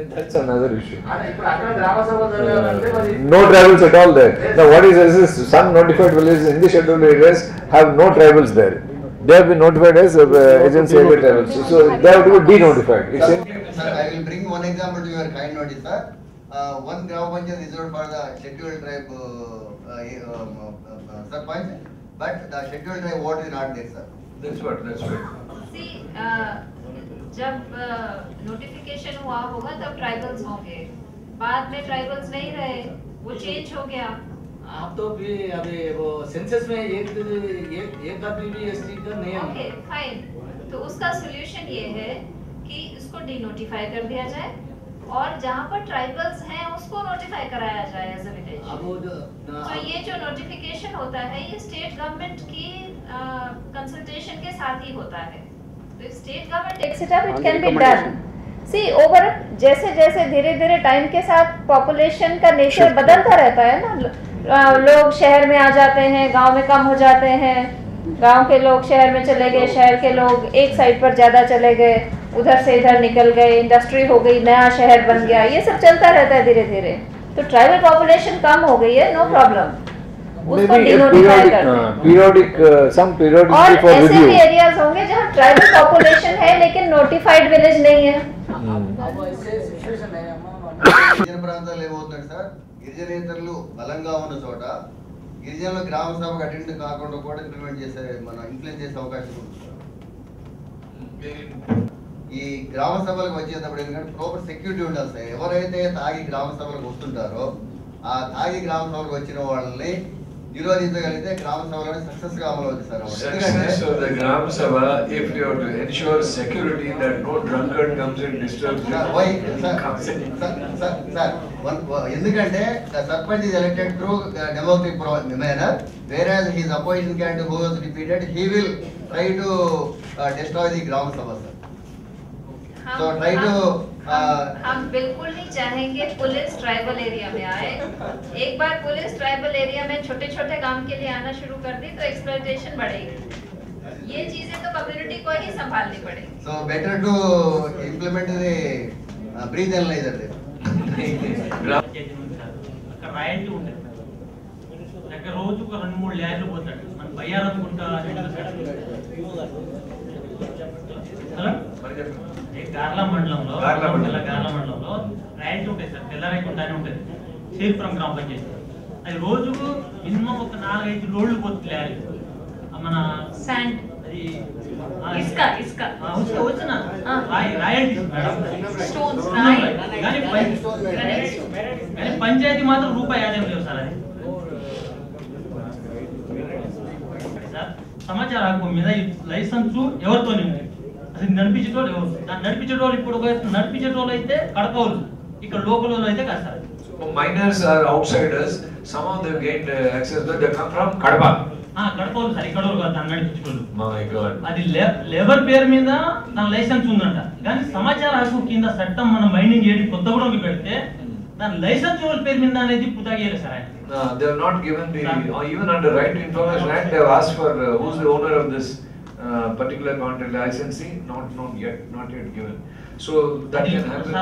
That's another issue. No tribals at all there. Now what is this? Some notified villages in the scheduled areas have no tribals there. They have been notified as agency area tribals. So they have to be de-notified. Sir, I will bring one example to your kind notice, sir. One Gram Panchayat reserved for the scheduled tribe Sarpanch, but the scheduled tribe vote is not there, sir. That's what. See, जब notification हुआ होगा तब tribals होंगे, बाद में tribals नहीं रहे, वो चेंज हो गया। आप तो भी अभी वो सेंसस में एक आदमी भी एसटी का नहीं है। ओके फाइन, तो उसका सोल्यूशन ये है कि इसको डीनोटिफाई कर दिया जाए और जहाँ पर ट्राइबल्स हैं उसको नोटिफाई कराया जाए एज अ विलेज। तो ये जो नोटिफिकेशन होता है ये स्टेट गवर्नमेंट की कंसल्टेशन के साथ ही होता है। तो state government takes it up, it can be done. See over जैसे जैसे धीरे धीरे टाइम के साथ पॉपुलेशन का नेचर बदलता रहता है ना, लोग शहर में आ जाते हैं, गांव में कम हो जाते हैं, गांव के लोग शहर में चले गए, शहर के लोग एक साइड पर ज़्यादा चले गए, उधर से इधर निकल गए, इंडस्ट्री हो गई, नया शहर बन गया, ये सब चलता रहता है धीरे धीरे। तो ट्राइबल पॉपुलेशन कम हो गई है, नो प्रॉब्लम, उसको डिनोटिफाई कर दें। और ऐसे भी एरियाज होंगे जहाँ ट्राइबल पॉपुलेशन है लेकिन नोटिफाइड विलेज नहीं है। గిరిజన ప్రాంతాల్లో ఏమవుతుంది సార్, గిరిజనేతరులు బలంగా ఉన్న చోట గిరిజనులు గ్రామ సభకు అటెండ్ కాకుండా కూడా ఇంప్లిమెంట్ చేసే ఇన్ఫ్లుయెన్స్ చేసే అవకాశం ఉంది సార్. ఈ గ్రామ సభలకు వచ్చేటప్పుడు ఎందుకంటే ప్రాపర్ సెక్యూరిటీ ఉండాలి సార్. ఎవరైతే తాగి గ్రామ సభలకు వస్తుంటారో ఆ తాగి గ్రామ సభలకు వచ్చిన వాళ్ళని నిరోధించగలిగితే గ్రామ సభలోనే సక్సెస్ గా అమలు అవుతుంది sir. Success of the Gram Sabha, if you have to ensure security that no drunkard comes and disturbs you. ఎందుకంటే sarpanch is elected through democratic manner, whereas his opposition candidate who was defeated, he will try to destroy the Gram Sabha, sir. So try to हम बिल्कुल नहीं चाहेंगे police tribal area में आए। एक बार police tribal area में छोटे छोटे काम के लिए आना शुरू कर दी तो एक्सप्लॉयटेशन बढ़ेगी। ये चीजें तो कम्युनिटी को ही संभालनी पड़ेगी। So better to implement the breath analyzer there. అక్కడ రాయల్టీ ఉంటుంది, అక్కడ రోజుకు 2-3 ల్యాడ్లు పోతాడు, మన బయ్యారు అనుకుంటా గార్లా మండలంలో రాయల్టీ ఉంటాయి సార్, తెల్లరాయకుండానే ఉంటుంది, శ్రీపురం గ్రామ పంచాయతీ. అది రోజుకు మినిమం ఒక 4-5 లోడ్లు పోతుంది ల్యాడ్, మన శాండ్ అది ఇసుక వచ్చిన రాయల్టీ కానీ పంచాయతీ మాత్రం రూపాయి ఆదాయం లేవు సార్. అది సార్ సమాచార హక్కు మీద లైసెన్స్ ఎవరితోనే ఉంది, అసలు నడిపించేటోళ్ళు ఎవరు, దాన్ని నడిపించేటోళ్ళు ఇప్పుడు నడిపించేటోళ్ళు అయితే కడపలు, ఇక్కడ లోకల్ వాళ్ళు అయితే కాదు sir. Minors are outsiders, some of them get access, but they come from Kadapa. కడపలు సార్, ఇక్కడ కాదు దాన్ని నడిపించేటోళ్ళు. My God. అది లేబర్ పేరు మీద దాని లైసెన్స్ ఉందంట, కానీ సమాచార హక్కు కింద చట్టం మన మైనింగ్ ఏడి కొత్తగూడెంకి పెడితే దాని లైసెన్స్ ఎవరి పేరు మీద అనేది పుతాగేయాలి సార్ ఆయన. They have not given the, even under Right to Information Act, they have asked for who's the owner of this particular contract licensee, not yet given. So that can happen.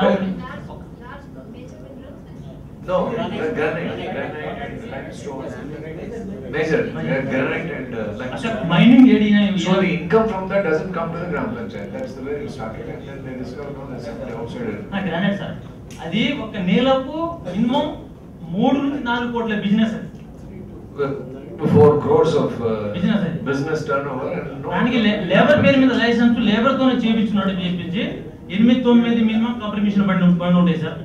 No, granite and limestone, major granite and limestone. Mining area. So the income from that doesn't come to the Gram Panchayat. That's the way it started, and then they discovered no, that's somebody outsider. Granite sir, అది ఒక నెలకు minimum 3 నుంచి 4 కోట్ల business అది. 4 crores of business turnover. దానికి labour పేరు మీద licence labour తోనే చేయించున్నాడు చేయించి 8-9 మినిమం కంప్లీషన్ బండి ఉంటాయి సార్,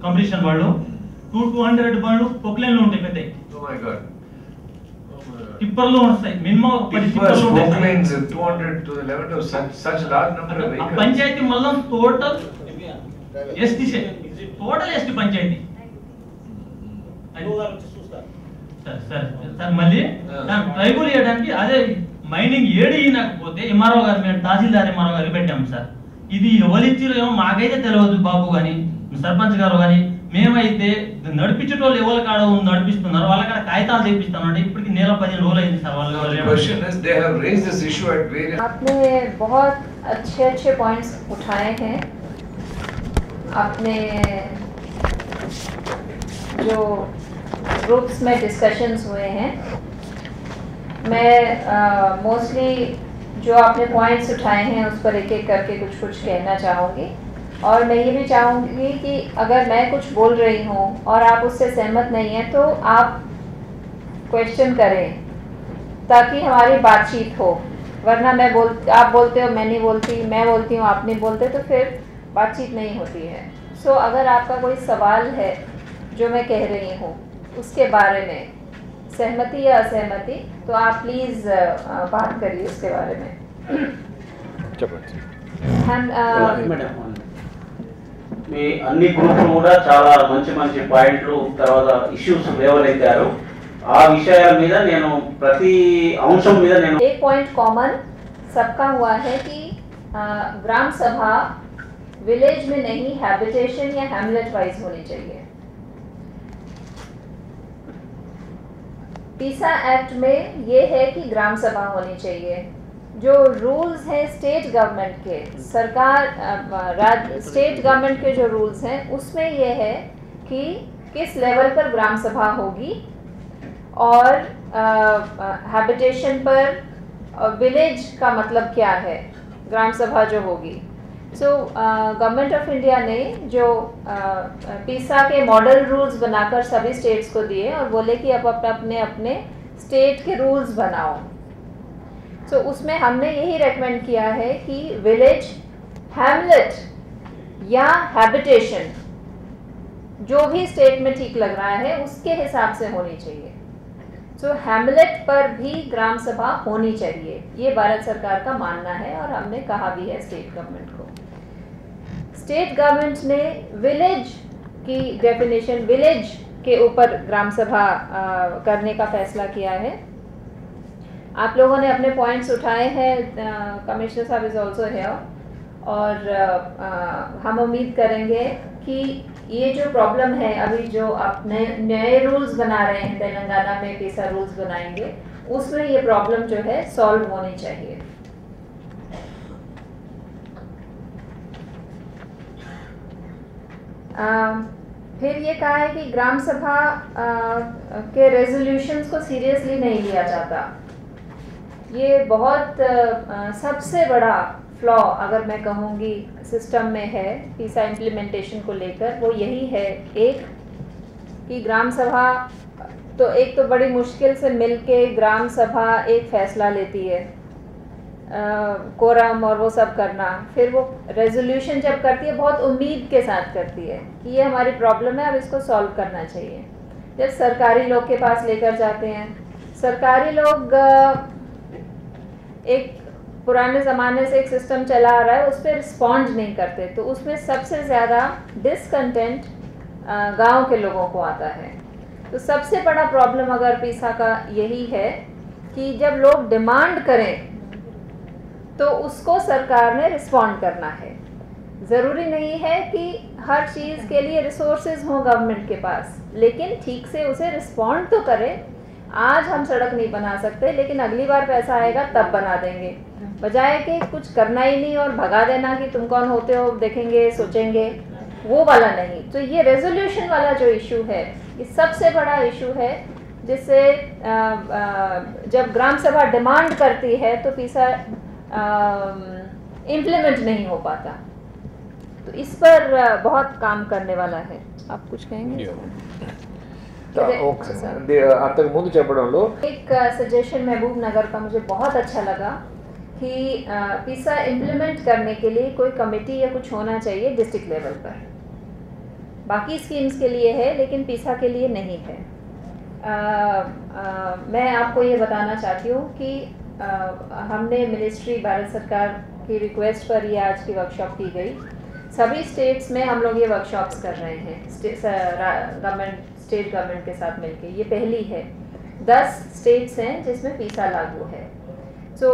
కంప్లీషన్ వాళ్ళు 200 బండ్లు పొక్లైన్లో ఉంటాయి పెద్దవి. Oh my God. టిప్పర్లు వస్తాయి మినిమం 10 టిప్పర్లు ఉంటాయి. Poklines 200 to the level of such large number of vehicles. Panchayat మొత్తం total ST total ST panchayat. Sir మళ్ళీ ట్రైబుల్ చేయడానికి అదే మైనింగ్ ఏడి ఈనకపోతే ఎంఆర్ఓ గారు మేము తహసీల్దార్ ఎంఆర్ఓ గారికి పెట్టాము సార్. ఇది ఎవరిచ్చిరేమో మాకైతే తెలియదు బాబు కానీ సర్పంచ్ గారు కానీ, మేమైతే నడిపించేటోళ్ళు ఎవరి కాడ నడిపిస్తున్నారు వాళ్ళ కాడ కాగితాలు తెప్పిస్తామంటే ఇప్పటికి 15 రోజులు అయింది సార్. వాళ్ళు आपने बहुत अच्छे पॉइंट्स उठाए हैं। अपने जो ग्रुप्स में डिस्कशंस हुए हैं, मैं मोस्टली जो आपने पॉइंट्स उठाए हैं उस पर एक एक करके कुछ कुछ कहना चाहूँगी। और मैं ये भी चाहूँगी कि अगर मैं कुछ बोल रही हूँ और आप उससे सहमत नहीं हैं तो आप क्वेश्चन करें ताकि हमारी बातचीत हो, वरना आप बोलते हो मैं नहीं बोलती, मैं बोलती हूँ आप नहीं बोलते, तो फिर बातचीत नहीं होती है। सो अगर आपका कोई सवाल है जो मैं कह रही हूँ उसके बारे में, सहमति या असहमति, तो आप प्लीज़ बात करिए उसके बारे में। మీ అన్ని గ్రూపులు కూడా చాలా మంచి మంచి పాయింట్లు తర్వాత ఇష్యూస్ లేవనెత్తారు। ఆ విషయాల మీద నేను ప్రతి అంశం మీద నేను एक पॉइंट कॉमन सबका हुआ है कि ग्राम सभा विलेज में नहीं, हैबिटेशन या हैमलेट वाइज होनी चाहिए। पीसा एक्ट में ये है कि ग्राम सभा होनी चाहिए। जो रूल्स हैं स्टेट गवर्नमेंट के, स्टेट गवर्नमेंट के जो रूल्स हैं उसमें ये है कि किस लेवल पर ग्राम सभा होगी और हैबिटेशन पर विलेज का मतलब क्या है ग्राम सभा जो होगी। सो गवर्नमेंट ऑफ इंडिया ने जो पीसा के मॉडल रूल्स बनाकर सभी स्टेट्स को दिए और बोले कि अब अपने अपने स्टेट के रूल्स बनाओ। सो उसमें हमने यही रेकमेंड किया है कि विलेज, हैमलेट या हैबिटेशन जो भी स्टेट में ठीक लग रहा है उसके हिसाब से होनी चाहिए। सो हैमलेट पर भी ग्राम सभा होनी चाहिए, ये भारत सरकार का मानना है और हमने कहा भी है स्टेट गवर्नमेंट को। स्टेट गवर्नमेंट ने विलेज की डेफिनेशन, विलेज के ऊपर ग्राम सभा करने का फैसला किया है। आप लोगों ने अपने पॉइंट्स उठाए हैं, कमिश्नर साहब इज़ ऑल्सो हियर, और हम उम्मीद करेंगे कि ये जो प्रॉब्लम है अभी जो आप नए रूल्स बना रहे हैं, तेलंगाना में पीसा रूल्स बनाएंगे, उसमें ये प्रॉब्लम जो है सॉल्व होनी चाहिए। फिर ये कहा है कि ग्राम सभा के रेजोल्यूशंस को सीरियसली नहीं लिया जाता। ये बहुत सबसे बड़ा फ्लॉ अगर मैं कहूँगी सिस्टम में है पीसा इम्प्लीमेंटेशन को लेकर, वो यही है एक कि ग्राम सभा तो एक तो बड़ी मुश्किल से मिलके ग्राम सभा एक फैसला लेती है, कोरम और वो सब करना, फिर वो रेजोल्यूशन जब करती है बहुत उम्मीद के साथ करती है कि ये हमारी प्रॉब्लम है, अब इसको सॉल्व करना चाहिए। जब सरकारी लोग के पास लेकर जाते हैं, सरकारी लोग एक पुराने ज़माने से एक सिस्टम चला आ रहा है, उस पर रिस्पॉन्ड नहीं करते, तो उसमें सबसे ज़्यादा डिसकंटेंट गांव के लोगों को आता है। तो सबसे बड़ा प्रॉब्लम अगर पीसा का यही है कि जब लोग डिमांड करें तो उसको सरकार ने रिस्पॉन्ड करना है। ज़रूरी नहीं है कि हर चीज़ के लिए रिसोर्सेज हों गवर्नमेंट के पास, लेकिन ठीक से उसे रिस्पॉन्ड तो करें। आज हम सड़क नहीं बना सकते, लेकिन अगली बार पैसा आएगा तब बना देंगे, बजाय कि कुछ करना ही नहीं और भगा देना कि तुम कौन होते हो, देखेंगे सोचेंगे, वो वाला नहीं। तो ये रेजोल्यूशन वाला जो इशू है, ये सबसे बड़ा इशू है, जिससे जब ग्राम सभा डिमांड करती है तो पीसा इम्प्लीमेंट नहीं हो पाता। तो इस पर बहुत काम करने वाला है। आप कुछ कहेंगे? అంతకు ముందు చెప్పడంలో एक सजेशन महबूब नगर का मुझे बहुत अच्छा लगा कि पीसा इम्प्लीमेंट करने के लिए कोई कमेटी या कुछ होना चाहिए डिस्ट्रिक्ट लेवल पर। बाकी स्कीम्स के लिए है लेकिन पीसा के लिए नहीं है। मैं आपको ये बताना चाहती हूँ कि हमने मिनिस्ट्री भारत सरकार की रिक्वेस्ट पर ये आज की वर्कशॉप की गई। सभी स्टेट्स में हम लोग ये वर्कशॉप्स कर रहे हैं स्टेट गवर्नमेंट के साथ मिलके। ये पहली है। 10 स्टेट्स हैं जिसमें पीसा लागू है। सो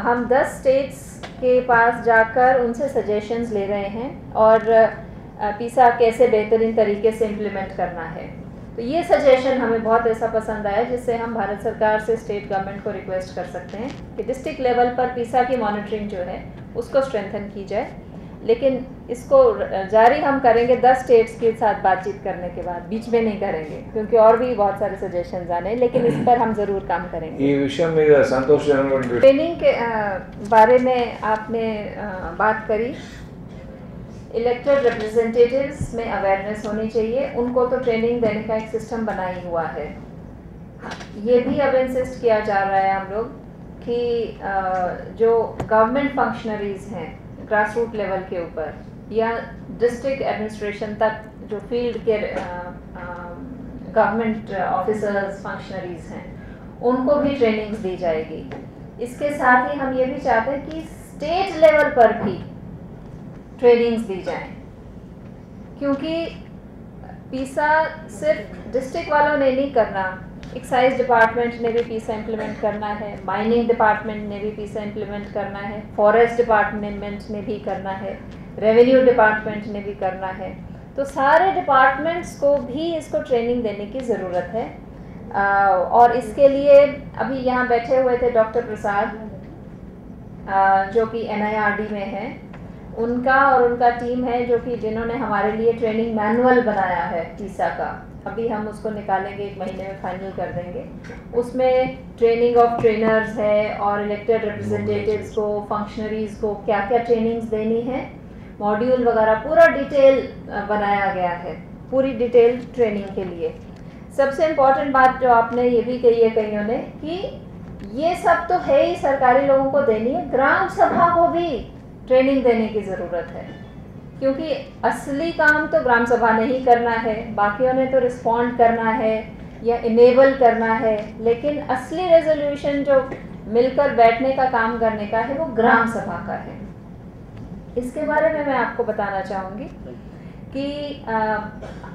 हम 10 स्टेट्स के पास जाकर उनसे सजेशंस ले रहे हैं और पीसा कैसे बेहतरीन तरीके से इम्प्लीमेंट करना है। तो ये सजेशन हमें बहुत ऐसा पसंद आया जिससे हम भारत सरकार से स्टेट गवर्नमेंट को रिक्वेस्ट कर सकते हैं कि डिस्ट्रिक्ट लेवल पर पीसा की मॉनिटरिंग जो है उसको स्ट्रेंथन की जाए। लेकिन इसको जारी हम करेंगे 10 स्टेट्स के साथ बातचीत करने के बाद, बीच में नहीं करेंगे क्योंकि और भी बहुत सारे सजेशंस आने, लेकिन इस पर हम ज़रूर काम करेंगे। ఈ విషయం మీద సంతోష్ జనరల్ ट्रेनिंग के बारे में आपने बात करी। इलेक्टेड रिप्रेजेंटेटिव्स में अवेयरनेस होनी चाहिए, उनको तो ट्रेनिंग देने का एक सिस्टम बना ही हुआ है। ये भी अब इंसिस्ट किया जा रहा है हम लोग कि जो गवर्नमेंट फंक्शनरीज हैं ग्रास रूट लेवल के ऊपर या डिस्ट्रिक्ट एडमिनिस्ट्रेशन तक, जो फील्ड के गवर्नमेंट ऑफिसर्स फंक्शनरीज हैं, उनको भी ट्रेनिंग्स दी जाएगी। इसके साथ ही हम ये भी चाहते हैं कि स्टेट लेवल पर भी ट्रेनिंग्स दी जाएं, क्योंकि पीसा सिर्फ डिस्ट्रिक्ट वालों ने नहीं करना, एक्साइज डिपार्टमेंट ने भी पीसा इम्प्लीमेंट करना है, माइनिंग डिपार्टमेंट ने भी पीसा इम्प्लीमेंट करना है, फॉरेस्ट डिपार्टमेंट ने भी करना है, रेवेन्यू डिपार्टमेंट ने भी करना है। तो सारे डिपार्टमेंट्स को भी इसको ट्रेनिंग देने की ज़रूरत है। और इसके लिए अभी यहाँ बैठे हुए थे डॉक्टर प्रसाद, जो कि NIRD में हैं, उनका और उनका टीम है जो कि जिन्होंने हमारे लिए ट्रेनिंग मैनुअल बनाया है पीसा का। अभी हम उसको निकालेंगे, 1 महीने में फाइनल कर देंगे। उसमें ट्रेनिंग ऑफ ट्रेनर्स है और इलेक्टेड रिप्रेजेंटेटिव्स को, फंक्शनरीज को क्या क्या ट्रेनिंग्स देनी है, मॉड्यूल वगैरह पूरा डिटेल बनाया गया है, पूरी डिटेल ट्रेनिंग के लिए। सबसे इम्पॉर्टेंट बात जो आपने ये भी कही है कईयों ने कि ये सब तो है ही सरकारी लोगों को देनी है, ग्राम सभा को भी ट्रेनिंग देने की ज़रूरत है, क्योंकि असली काम तो ग्राम सभा ने ही करना है, बाकियों ने तो रिस्पॉन्ड करना है या इनेबल करना है, लेकिन असली रेजोल्यूशन जो मिलकर बैठने का काम करने का है वो ग्राम सभा का है। इसके बारे में मैं आपको बताना चाहूँगी कि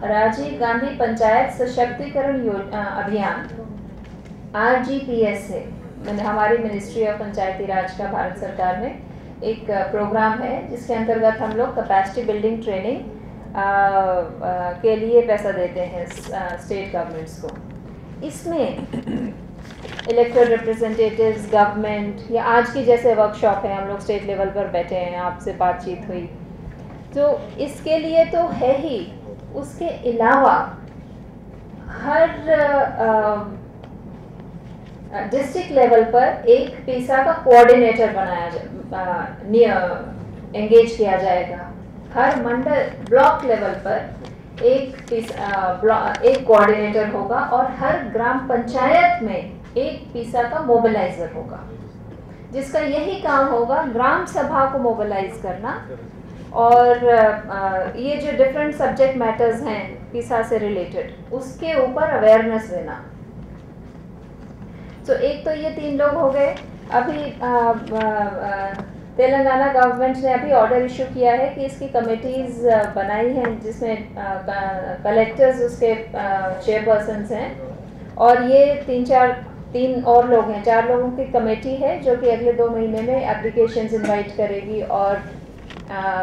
राजीव गांधी पंचायत सशक्तिकरण अभियान RGPS से, मैंने हमारी मिनिस्ट्री ऑफ पंचायती राज का भारत सरकार में एक प्रोग्राम है जिसके अंतर्गत हम लोग कैपेसिटी बिल्डिंग ट्रेनिंग के लिए पैसा देते हैं स्टेट गवर्नमेंट्स को। इसमें इलेक्टेड रिप्रेजेंटेटिव्स, गवर्नमेंट, या आज की जैसे वर्कशॉप है, हम लोग स्टेट लेवल पर बैठे हैं, आपसे बातचीत हुई, तो इसके लिए तो है ही। उसके अलावा हर डिस्ट्रिक्ट लेवल पर एक पीसा का कोऑर्डिनेटर एंगेज किया जाएगा। हर मंडल, ब्लॉक लेवल पर एक कोऑर्डिनेटर होगा और हर ग्राम पंचायत में एक पीसा का मोबिलाइजर होगा, जिसका यही काम होगा ग्राम सभा को मोबिलाइज करना और ये जो डिफरेंट सब्जेक्ट मैटर्स हैं पीसा से रिलेटेड, उसके ऊपर अवेयरनेस देना। तो एक तो ये 3 लोग हो गए। अभी तेलंगाना गवर्नमेंट ने अभी ऑर्डर इशू किया है कि इसकी कमेटीज़ बनाई हैं, जिसमें कलेक्टर्स उसके चेयरपर्सन्स हैं, और ये 3 और लोग हैं, 4 लोगों की कमेटी है जो कि अगले 2 महीने में एप्लीकेशंस इनवाइट करेगी और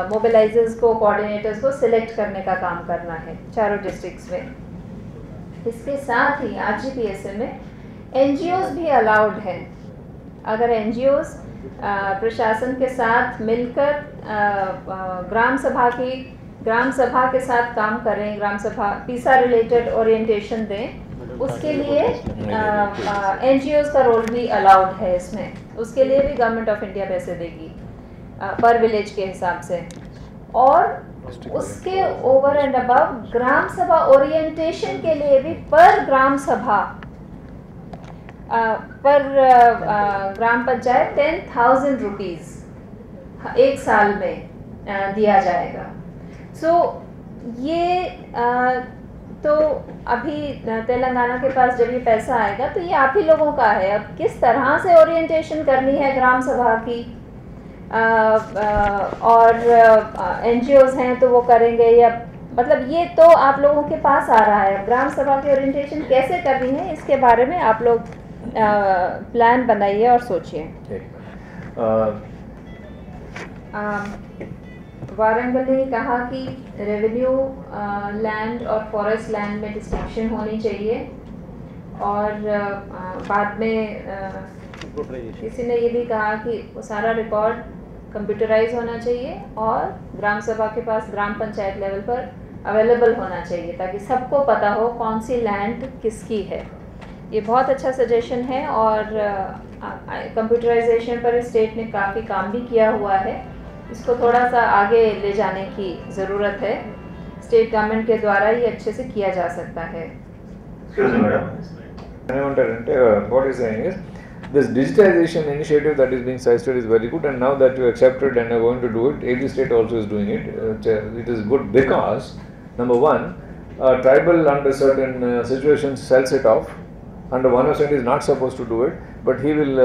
मोबिलाइजर्स को, कोऑर्डिनेटर्स को सिलेक्ट करने का काम करना है चारों डिस्ट्रिक्ट्स में। इसके साथ ही RGPSA में NGOs भी अलाउड हैं। अगर NGOs प्रशासन के साथ मिलकर ग्राम सभा के साथ काम करें, ग्राम सभा पीसा रिलेटेड ओरिएंटेशन दें, उसके लिए NGOs का रोल भी अलाउड है इसमें। उसके लिए भी गवर्नमेंट ऑफ इंडिया पैसे देगी पर विलेज के हिसाब से। और उसके ओवर एंड अबव ग्राम सभा ओरिएंटेशन के लिए भी पर ग्राम सभा पर ग्राम पंचायत 10,000 रुपीज़ 1 साल में दिया जाएगा। सो ये तो अभी तेलंगाना के पास जब ये पैसा आएगा तो ये आप ही लोगों का है। अब किस तरह से ओरिएंटेशन करनी है ग्राम सभा की, और NGOs हैं तो वो करेंगे, या मतलब ये तो आप लोगों के पास आ रहा है। ग्राम सभा की ओरिएंटेशन कैसे करनी है, इसके बारे में आप लोग प्लान बनाइए और सोचिए। वारंगल ने कहा कि रेवेन्यू लैंड और फॉरेस्ट लैंड में डिस्टिंक्शन होनी चाहिए, और बाद में किसी ने ये भी कहा कि वो सारा रिकॉर्ड कंप्यूटराइज होना चाहिए और ग्राम सभा के पास ग्राम पंचायत लेवल पर अवेलेबल होना चाहिए ताकि सबको पता हो कौन सी लैंड किसकी है। ये बहुत अच्छा सजेशन है और कंप्यूटराइजेशन पर स्टेट ने काफ़ी काम भी किया हुआ है। इसको थोड़ा सा आगे ले जाने की ज़रूरत है। स्टेट गवर्नमेंट के द्वारा ये अच्छे से किया जा सकता है। What is saying is, this digitization initiative that is being suggested is very good, and now that you accepted and are going to do it, AG state also is doing it. It is good because, number one, tribal under certain situations sells it off. Under 107 is not supposed to do it, but he will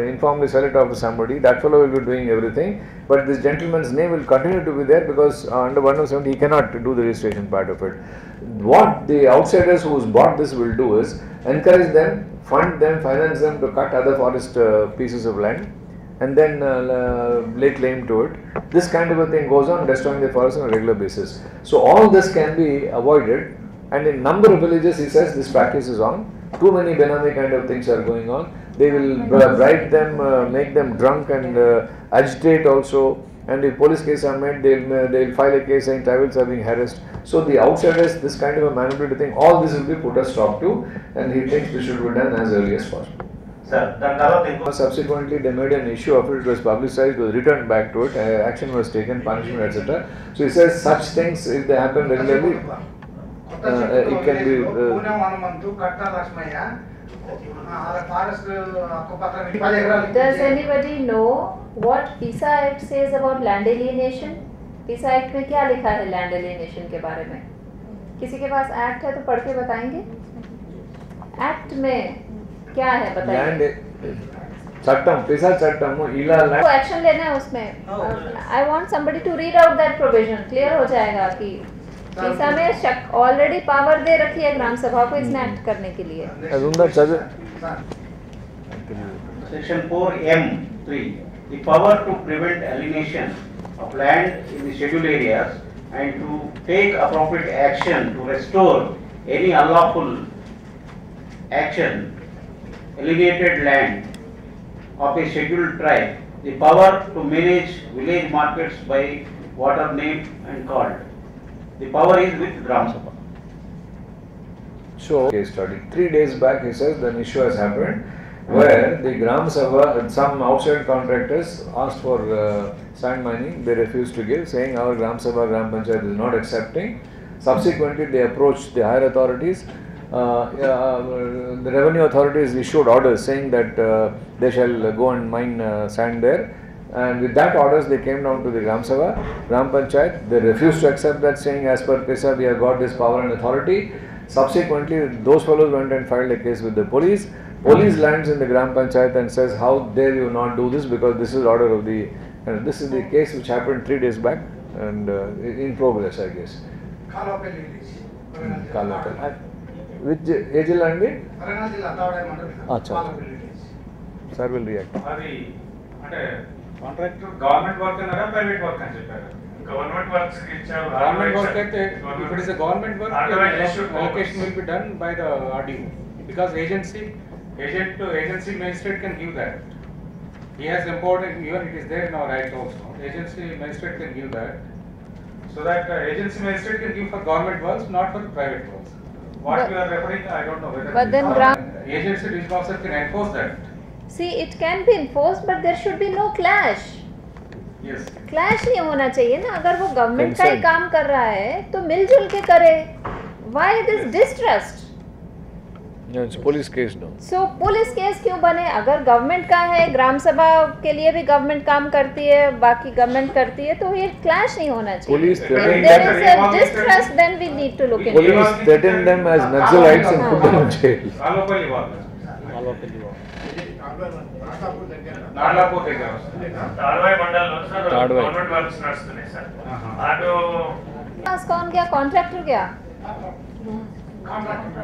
informally sell it off to somebody. That fellow will be doing everything, but this gentleman's name will continue to be there because under 107 he cannot do the registration part of it. What the outsiders who's bought this will do is encourage them, fund them, finance them to cut other forest pieces of land and then lay claim to it. This kind of a thing goes on, destroying the forest on a regular basis. So all this can be avoided, and in number of villages he says this practice is on. Too many Benami kind of things are going on. They will bribe them, make them drunk and agitate also. And if police cases are made, they'll file a case saying tribals are being harassed. So the outsiders, this kind of a manipulative thing, all this will be put a stop to, and he thinks this should be done as early as possible. Sir, Subsequently, they made an issue of it. It was publicized, it was returned back to it. Action was taken, punishment, etc. So he says such things, if they happen regularly, it can be. Does anybody know what PISA Act says about land alienation? PISA Act में क्या लिखा है land alienation के बारे में? किसी के पास act है तो पढ़ के बताएंगे? एक्ट में क्या है बताइए? चट्टम, PISA चट्टम, इला को एक्शन लेना है उसमें. I want somebody to read out that provision. Clear हो जाएगा कि PISA में ऑलरेडी पावर दे रखी है ग्राम सभा को इसमें एक्ट करने के लिए. Section 4M3, the power to prevent alienation of land in the scheduled areas and to take appropriate action to restore any unlawful action alienated land of a scheduled tribe, the power to manage village markets by water named and called. The power is with Gram Sabha. So, case study. 3 days back, he says an issue has happened where the Gram Sabha, some outside contractors asked for sand mining. They refused to give, saying our Gram Sabha, Gram Panchayat is not accepting. Subsequently, they approached the higher authorities. The revenue authorities issued orders saying that they shall go and mine sand there. And with that orders, they came down to the Gram Sabha, Gram Panchayat. They refused to accept that, saying as per PISA, we have got this power and authority. Subsequently, those fellows went and filed a case with the police. Police lands in the Gram Panchayat and says, how dare you not do this, because this is order of the, this is the case which happened 3 days back and in progress, I guess. Kalapalli. Which age land? Acha. Sir will react. Contractor government work అన్నారా private work అని చెప్పారు government works కి ఇచ్చారు government work అయితే if it is a government work allocation will be done by the RDO because agency magistrate can give that. He has important, even it is there in our act also, agency magistrate can give that, so that agency magistrate can give for government works, not for private works. What you are referring, I don't know whether but then agency district officer can enforce that. See, it can be enforced, but there should be no clash. Yes. Clash नहीं होना चाहिए ना. अगर वो government का ही काम कर रहा है तो मिलजुल के करे. Why this distrust? Yeah, it's police case now. So police case क्यों बने? अगर गवर्नमेंट का है, ग्राम सभा के लिए भी गवर्नमेंट काम करती है, बाकी गवर्नमेंट करती है, तो ये क्लैश नहीं होना चाहिए. Police If there is a distrust, then we need to look into it. Police threaten them as Naxalites and put them in jail. Narlapur దగ్గర తాడ్వాయి మండలంలో సార్ గవర్నమెంట్ వర్క్స్ నడుస్తున్నాయి సార్ ఆటో कौन गया? कॉन्ट्रैक्टर गया.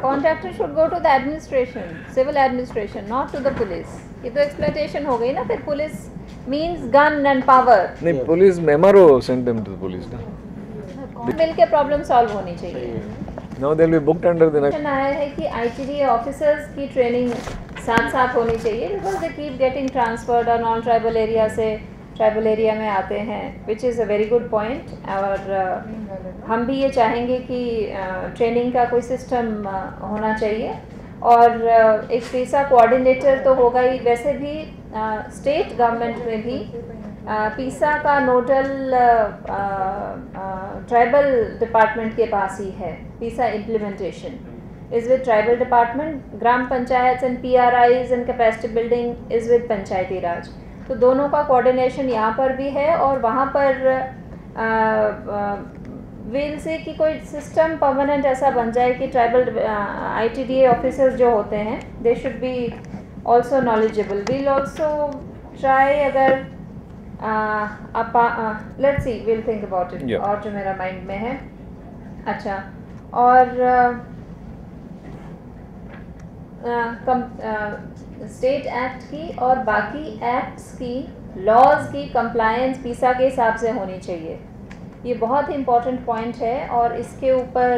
Contractor should go to the administration, civil administration, not to the police. ये तो exploitation हो गई ना. फिर police means gun and power. नहीं, police MRO sent them to the police ना. मिल के प्रॉब्लम सॉल्व होनी चाहिए. Now they will be booked under the next. आया है कि ITD ऑफिसर्स की ट्रेनिंग साथ साथ होनी चाहिए, because they keep getting transferred और नॉन ट्राइबल एरिया से ट्राइबल एरिया में आते हैं, which is a very good point. और हम भी ये चाहेंगे कि ट्रेनिंग का कोई सिस्टम होना चाहिए, और एक पीसा कोऑर्डिनेटर तो होगा ही। वैसे भी स्टेट गवर्नमेंट में भी पीसा का नोडल ट्राइबल डिपार्टमेंट के पास ही है। पीसा implementation is with tribal department, gram panchayats and PRIs and capacity building is with पंचायती राज। तो दोनों का कोऑर्डिनेशन यहाँ पर भी है, और वहाँ पर विल से कि कोई सिस्टम परमानेंट ऐसा बन जाए कि ट्राइबल ITDA ऑफिसर्स जो होते हैं they should be also knowledgeable. Will also try, अगर let's see, will think about it. और जो मेरा माइंड में है, अच्छा, और स्टेट एक्ट की और बाकी एक्ट्स की, लॉज की कंप्लायंस पीसा के हिसाब से होनी चाहिए। ये बहुत ही इम्पोर्टेंट पॉइंट है, और इसके ऊपर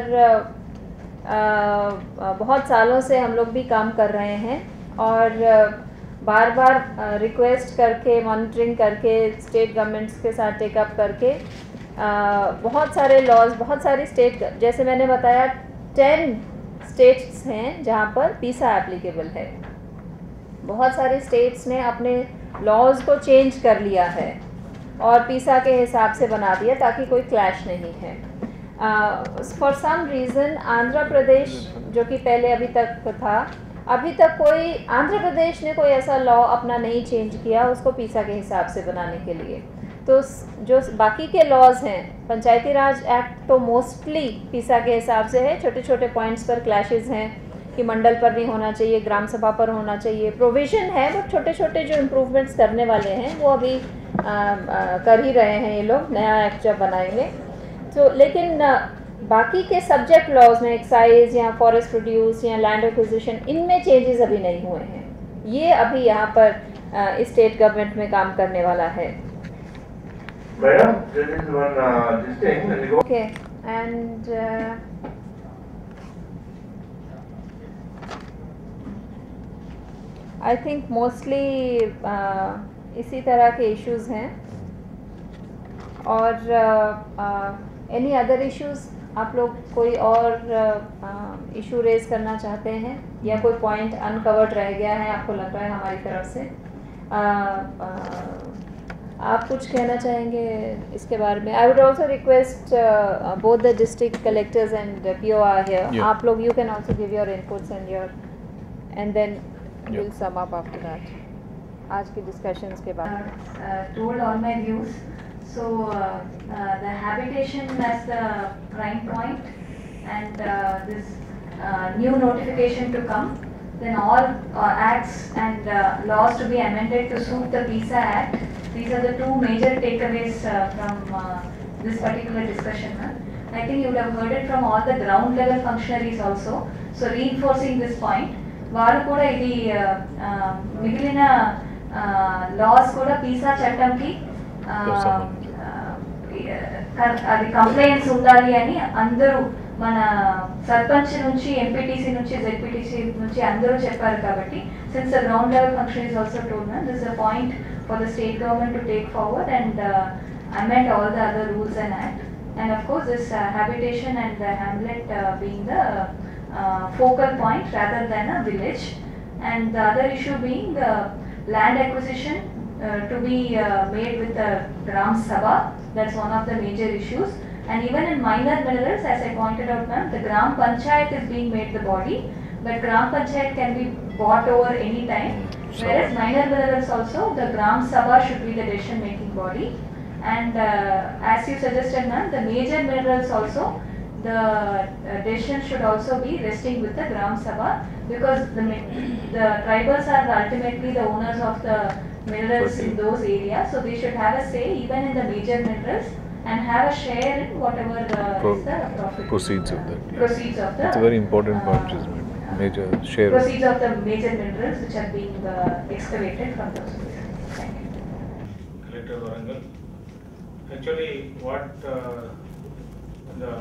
बहुत सालों से हम लोग भी काम कर रहे हैं, और बार बार रिक्वेस्ट करके, मॉनिटरिंग करके, स्टेट गवर्नमेंट्स के साथ टेकअप करके बहुत सारे लॉज, बहुत सारी स्टेट, जैसे मैंने बताया 10 स्टेट्स हैं जहाँ पर पीसा एप्लीकेबल है। बहुत सारे स्टेट्स ने अपने लॉज को चेंज कर लिया है और पीसा के हिसाब से बना दिया, ताकि कोई क्लैश नहीं है। For some reason Andhra Pradesh, जो कि पहले अभी तक था, अभी तक कोई आंध्र प्रदेश ने कोई ऐसा लॉ अपना नहीं चेंज किया उसको पीसा के हिसाब से बनाने के लिए। तो जो बाकी के लॉज हैं, पंचायती राज एक्ट तो मोस्टली पीसा के हिसाब से है। छोटे छोटे पॉइंट्स पर क्लैशेस हैं कि मंडल पर नहीं होना चाहिए, ग्राम सभा पर होना चाहिए, प्रोविज़न है, बट छोटे छोटे जो इम्प्रूवमेंट्स करने वाले हैं वो अभी कर ही रहे हैं ये लोग, नया एक्ट जब बनाएंगे तो। लेकिन बाकी के सब्जेक्ट लॉज में, एक्साइज या फॉरेस्ट प्रोड्यूस या लैंड एक्विजिशन, इनमें चेंजेस अभी नहीं हुए हैं। ये अभी यहाँ पर स्टेट गवर्नमेंट में काम करने वाला है। Madam, there is one this thing. Okay, and I think mostly इसी तरह के इश्यूज हैं। और any other issues, आप लोग कोई और इशू रेज करना चाहते हैं, या कोई पॉइंट अनकवर्ड रह गया है आपको लग रहा है हमारी तरफ से? आप कुछ कहना चाहेंगे इसके बारे में? I would also request both the district collectors and PO are here. आप लोग, you can also give your inputs and then we'll sum up after that. आज की discussions के बाद told all my views. So the habitation as the prime point, and this new notification to come, then all acts and laws to be amended to suit the PISA Act. These are the two major takeaways from this particular discussion. I think you would have heard it from all the ground level functionaries also. So reinforcing this point, వారు కూడా ఇది మిగిలిన loss కూడా Pisa చట్టంకి అది complaints ఉండాలి అని అందరూ, మన సర్పంచ్ నుంచి, ఎంపీటీసీ నుంచి, జెడ్పీటీసీ నుంచి అందరూ చెప్పారు. కాబట్టి since the ground level function is also told, this is a point for the state government to take forward and amend all the other rules and act. And of course this habitation and the hamlet being the focal point rather than a village. And the other issue being land acquisition to be made with the Gram Sabha. That's one of the major issues. And even in minor minerals, as I pointed out, ma'am, the Gram Panchayat is being made the body, but Gram Panchayat can be bought over any time. Whereas minor minerals also, the Gram Sabha should be the decision making body. And as you suggested, ma'am, the major minerals also, the decision should also be resting with the Gram Sabha, because the tribals are ultimately the owners of the minerals in those areas, so they should have a say even in the major minerals and have a share in whatever is the profit. Proceeds of that. Proceeds of the. It's a very important point, isn't it? Major share. Proceeds of the major minerals which are being excavated from those places. Thank you. Collector Warangal. Actually, what the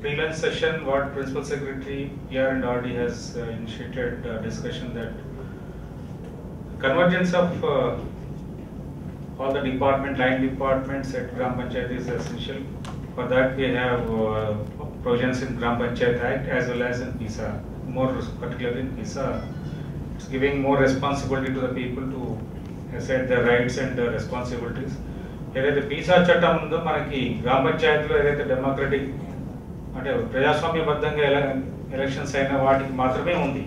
previous session, what Principal Secretary here and RD has initiated discussion that convergence of all the line departments at Gram Panchayat is essential. For that we have provisions in Gram Panchayat Act as well as in PISA, more particularly in PISA. It's giving more responsibility to the people to assert their rights and responsibilities. ఏదైతే Pisa చట్టం ఉందో మనకి గ్రామ పంచాయతీలో ఏదైతే democratic అంటే ప్రజాస్వామ్యబద్ధంగా elections అయిన వాటికి మాత్రమే ఉంది.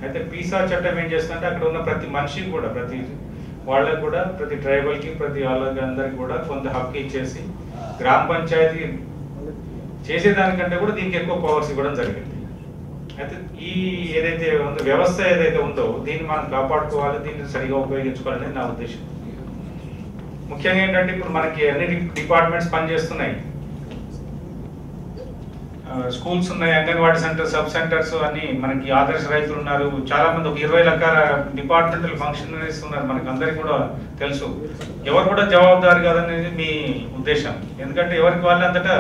అయితే పీసా చట్టం ఏం చేస్తుందంటే అక్కడ ఉన్న ప్రతి మనిషికి కూడా, ప్రతి వాళ్ళకి కూడా, ప్రతి ట్రైబల్కి, ప్రతి వాళ్ళకి అందరికి కూడా కొంత హక్కు ఇచ్చేసి గ్రామ పంచాయతీ చేసేదానికంటే కూడా దీనికి ఎక్కువ పవర్స్ ఇవ్వడం జరిగింది. అయితే ఈ ఏదైతే ఉందో వ్యవస్థ ఏదైతే ఉందో దీన్ని మనం కాపాడుకోవాలి, దీన్ని సరిగా ఉపయోగించుకోవాలనేది నా ఉద్దేశం. ముఖ్యంగా ఏంటంటే ఇప్పుడు మనకి అన్ని డిపార్ట్మెంట్స్ పనిచేస్తున్నాయి, స్కూల్స్ ఉన్నాయి, అంగన్వాడీ సెంటర్, సబ్ సెంటర్స్ అన్ని మనకి ఆదర్శ రైతులు ఉన్నారు, చాలా మంది ఒక 20 రకాల డిపార్ట్మెంటల్ ఫంక్షనరీస్ ఉన్నారు, మనకి అందరికి కూడా తెలుసు. ఎవరు కూడా జవాబుదారి కాదనేది మీ ఉద్దేశం. ఎందుకంటే ఎవరికి వాళ్ళంతటా